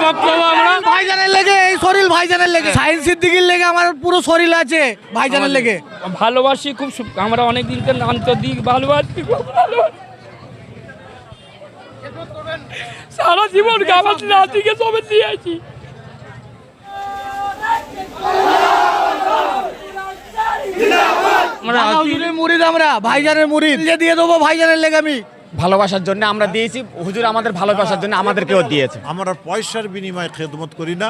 রক্ত আমরা ভাইজানের লেগে এই শরীর ভাইজানের লেগে সাইন্স সিদ্দিকির লেগে আমার পুরো শরীর আছে ভাইজানের লেগে ভালোবাসি খুব আমরা অনেক দিনকে আন্তরিক ভালোবাসি খুব ভালোবাসি সারা জীবন আমার নাতিকে সবে দিয়েছি মুরিদ আমরা ভাইজানের মুরিদ দিয়ে দেবো ভাইজানের লেগে আমি ভালোবাসার জন্য আমরা দিয়েছি, হুজুর আমাদের ভালোবাসার জন্য আমাদেরকেও দিয়েছে। আমরা পয়সার বিনিময়ে খেদমত করি না,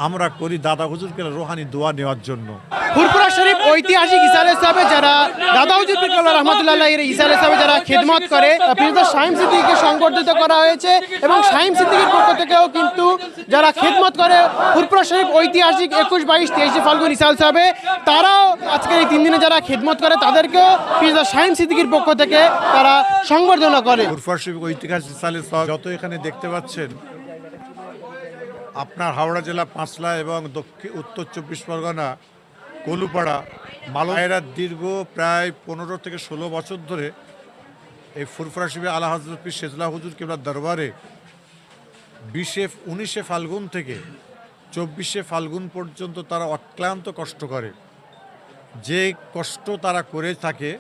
আমরা করি দাদা হুজুরকে রোহানি দোয়া নেওয়ার জন্য। ফুরফুরা শরীফ ঐতিহাসিক ইসালে সাহেবে যারা দাদা হুজুর বিপ্লব রহমতুল্লাহ এর ইসালে সাহেবে যারা খেদমত করে পীরজাদা শাহিম সিদ্দিকীকে সংবর্ধিত করা হয়েছে এবং শাহিম সিদ্দিকীর পক্ষ থেকেও কিন্তু যারা খেদমত করে ফুরফুরা শরীফ ঐতিহাসিক 21, 22, 23 ফাল্গুন ইসাল সাহেবে তারাও আজকের এই 3 দিনে যারা খেদমত করে তাদেরকেও পীরজাদা শাহিম সিদ্দিকীর পক্ষ থেকে তারা সংবর্ধনা করে। ফুরফুরা শরীফ ঐতিহাসিক ইসালে সাহেব যত এখানে দেখতে পাচ্ছেন, আপনার হাওড়া জেলা পাঁচলা এবং উত্তর 24 পরগনা কলুপাড়া মালয়েরা দীর্ঘ প্রায় 15 থেকে 16 বছর ধরে এই ফুরফুরা শরীফে আলা হযরত পীর শেজলা হুজুর কিবলার দরবারে 19 ফাল্গুন থেকে 24 ফাল্গুন পর্যন্ত তারা অক্লান্ত কষ্ট করে। যে কষ্ট তারা করে থাকে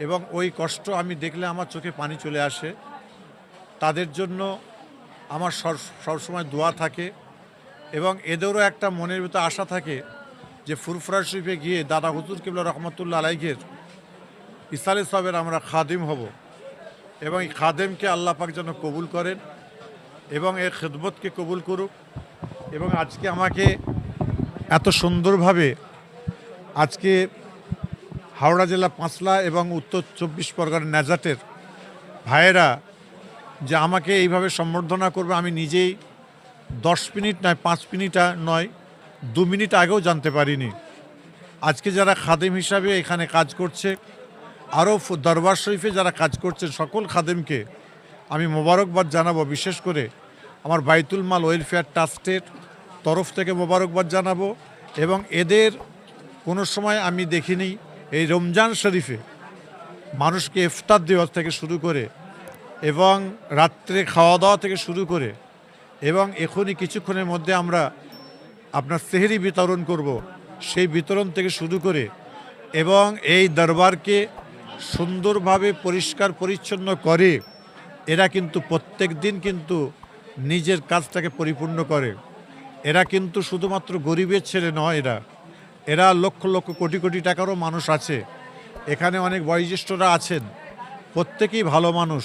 এবং ওই কষ্ট আমি দেখলে আমার চোখে পানি চলে আসে। তাদের জন্য আমার সবসময় দোয়া থাকে এবং এদেরও একটা মনের ভিতরে আশা থাকে যে ফুরফুরা শরীফে গিয়ে দাদা হুজুর কিবলা রহমতুল্লাহ আলাইহির ইসালে সাহেবের আমরা খাদিম হব এবং এই খাদেমকে আল্লাহ পাক যেন কবুল করেন এবং এই খেদমতকে কবুল করুক। এবং আজকে আমাকে এত সুন্দরভাবে আজকে হাওড়া জেলা পাঁচলা এবং উত্তর 24 পরগনা নাজাতের ভাইয়েরা যে আমাকে এইভাবে সম্বর্ধনা করবে আমি নিজেই 10 মিনিট নয় 5 মিনিট নয় 2 মিনিট আগেও জানতে পারিনি। আজকে যারা খাদেম হিসাবে এখানে কাজ করছে, আরও দরবার শরীফে যারা কাজ করছেন সকল খাদেমকে আমি মোবারকবাদ জানাবো। বিশেষ করে আমার বাইতুল মাল ওয়েলফেয়ার ট্রাস্টের তরফ থেকে মোবারকবাদ জানাবো। এবং এদের কোনো সময় আমি দেখিনি এই রমজান শরীফে মানুষকে ইফতার দেওয়া থেকে শুরু করে এবং রাত্রে খাওয়া দাওয়া থেকে শুরু করে এবং এখনই কিছুক্ষণের মধ্যে আমরা আপনার সেহরি বিতরণ করব, সেই বিতরণ থেকে শুরু করে এবং এই দরবারকে সুন্দরভাবে পরিষ্কার পরিচ্ছন্ন করে এরা কিন্তু প্রত্যেক দিন কিন্তু নিজের কাজটাকে পরিপূর্ণ করে। এরা কিন্তু শুধুমাত্র গরিবের ছেলে নয়, এরা লক্ষ লক্ষ কোটি কোটি টাকারও মানুষ আছে। এখানে অনেক বয়োজ্যেষ্ঠরা আছেন, প্রত্যেকেই ভালো মানুষ।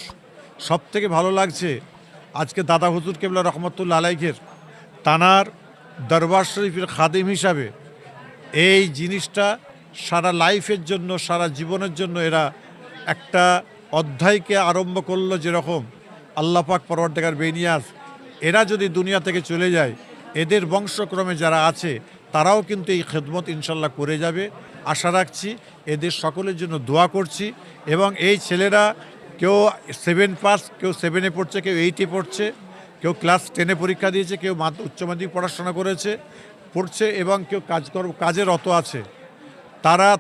সব থেকে ভালো লাগছে আজকে দাদা হুজুর কিবলা রহমতুল্লাহ আলাইহির তানার দরবার শরীফের খাদিম হিসাবে এই জিনিসটা সারা লাইফের জন্য সারা জীবনের জন্য এরা একটা অধ্যায়কে আরম্ভ করলো। যেরকম আল্লাহ পাক পরওয়ারদিগার বেনিয়াজ এরা যদি দুনিয়া থেকে চলে যায়, এদের বংশক্রমে যারা আছে তারাও কিন্তু এই খেদমত ইনশাল্লাহ করে যাবে আশা রাখছি। এদের সকলের জন্য দোয়া করছি এবং এই ছেলেরা কেউ 7 পাস, কেউ 7-এ পড়ছে, কেউ 8-এ পড়ছে, কেউ ক্লাস 10-এ পরীক্ষা দিয়েছে, কেউ উচ্চ মাধ্যমিক পড়াশোনা পড়ছে এবং কেউ কাজে রত আছে।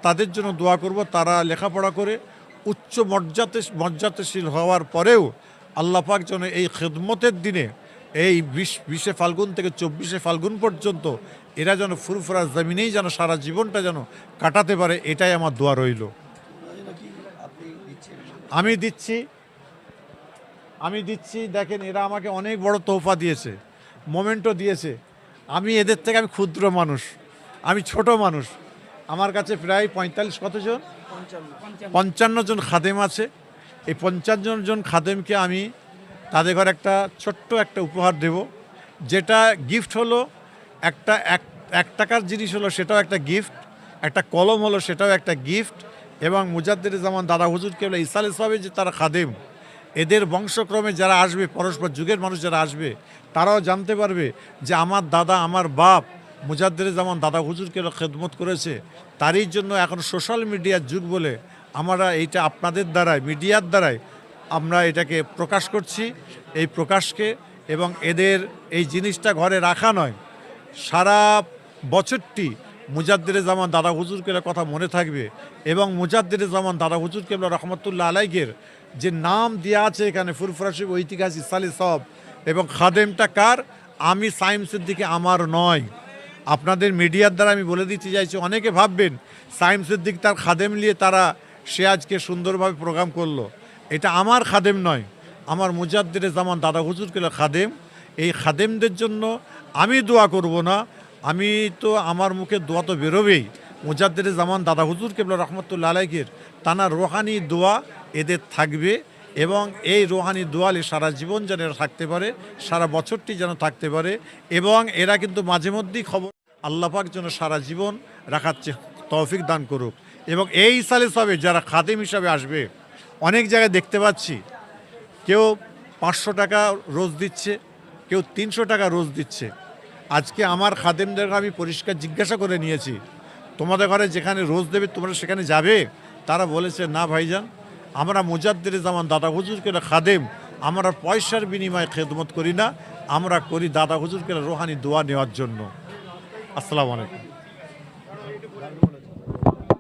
তাদের জন্য দোয়া করব, তারা লেখাপড়া করে উচ্চ মর্যাদাশীল হওয়ার পরেও আল্লাহ পাক যেন এই খেদমতের দিনে এই 20 ফাল্গুন থেকে 24 ফাল্গুন পর্যন্ত এরা যেন ফুরফুরা জমিনেই যেন সারা জীবনটা যেন কাটাতে পারে, এটাই আমার দোয়া রইল। আমি দিচ্ছি দেখেন, এরা আমাকে অনেক বড় তোহফা দিয়েছে, মোমেন্টও দিয়েছে। আমি এদের থেকে আমি ক্ষুদ্র মানুষ, আমি ছোট মানুষ। আমার কাছে প্রায় 55 জন খাদেম আছে। এই 55 জন খাদেমকে আমি তাদের ঘরে একটা ছোট্ট একটা উপহার দেব, যেটা গিফট হলো একটা 1 টাকার জিনিস হলো সেটাও একটা গিফট, একটা কলম হলো সেটাও একটা গিফট। এবং মুজাদ্দিদ জামান দাদা হুজুর কিবলা ইসালে সাহেবের যে তারা খাদেম, এদের বংশক্রমে যারা আসবে, পরস্পর যুগের মানুষ যারা আসবে, তারাও জানতে পারবে যে আমার দাদা, আমার বাপ মুজাদ্দিদ জামান দাদা হুজুর কিবলা খেদমত করেছে। তারই জন্য এখন সোশ্যাল মিডিয়ার যুগ বলে আমরা এইটা আপনাদের দ্বারাই, মিডিয়ার দ্বারাই আমরা এটাকে প্রকাশ করছি, এই প্রকাশকে। এবং এদের এই জিনিসটা ঘরে রাখা নয়, সারা বছরটি মুজাদ্দিদ জামান দাদা হুজুর কিবলার কথা মনে থাকবে। এবং মুজাদ্দিদ জামান দাদা হুজুর কিবলা রহমতুল্লাহ আলাইহির যে নাম দেওয়া আছে এখানে ফুরফুরা শরীফ ঐতিহাসিক ইসালে সাহেব, এবং খাদেমটা কার? আমি সাইম সিদ্দিকী আমার নয়। আপনাদের মিডিয়ার দ্বারা আমি বলে দিতে চাইছি, অনেকে ভাববেন সাইম সিদ্দিক তার খাদেম নিয়ে সে আজকে সুন্দরভাবে প্রোগ্রাম করলো। এটা আমার খাদেম নয়, আমার মুজাদ্দিরে জামান দাদা হুজুর কেবলা খাদেম। এই খাদেমদের জন্য আমি দোয়া করব না, আমি তো আমার মুখে দোয়া তো বেরোবেই। মুজাদ্দিরে জামান দাদা হুজুর কেবলা রহমতুল্লাহ আলাইহির তানার রোহানি দোয়া এদের থাকবে, এবং এই রোহানি দোয়ালে সারা জীবন যেন এরা থাকতে পারে, সারা বছরটি যেন থাকতে পারে। এবং এরা কিন্তু মাঝে মধ্যেই খবর আল্লাহ পাক যেন সারা জীবন রাখার তৌফিক দান করুক। এবং এই সালে সবে যারা খাদেম হিসাবে আসবে, অনেক জায়গায় দেখতে পাচ্ছি কেউ 500 টাকা রোজ দিচ্ছে, কেউ 300 টাকা রোজ দিচ্ছে। আজকে আমার খাদেমদেরকে আমি পরিষ্কার জিজ্ঞাসা করে নিয়েছি, তোমাদের ঘরে যেখানে রোজ দেবে তোমরা সেখানে যাবে? তারা বলেছে না ভাইজান, আমরা মুজাদ্দিরে জামান দাদা হুজুরকে খাদেম, আমরা পয়সার বিনিময়ে খেদমত করি না, আমরা করি দাদা হুজুরকে রোহানি দোয়া নেওয়ার জন্য। আসসালামু আলাইকুম।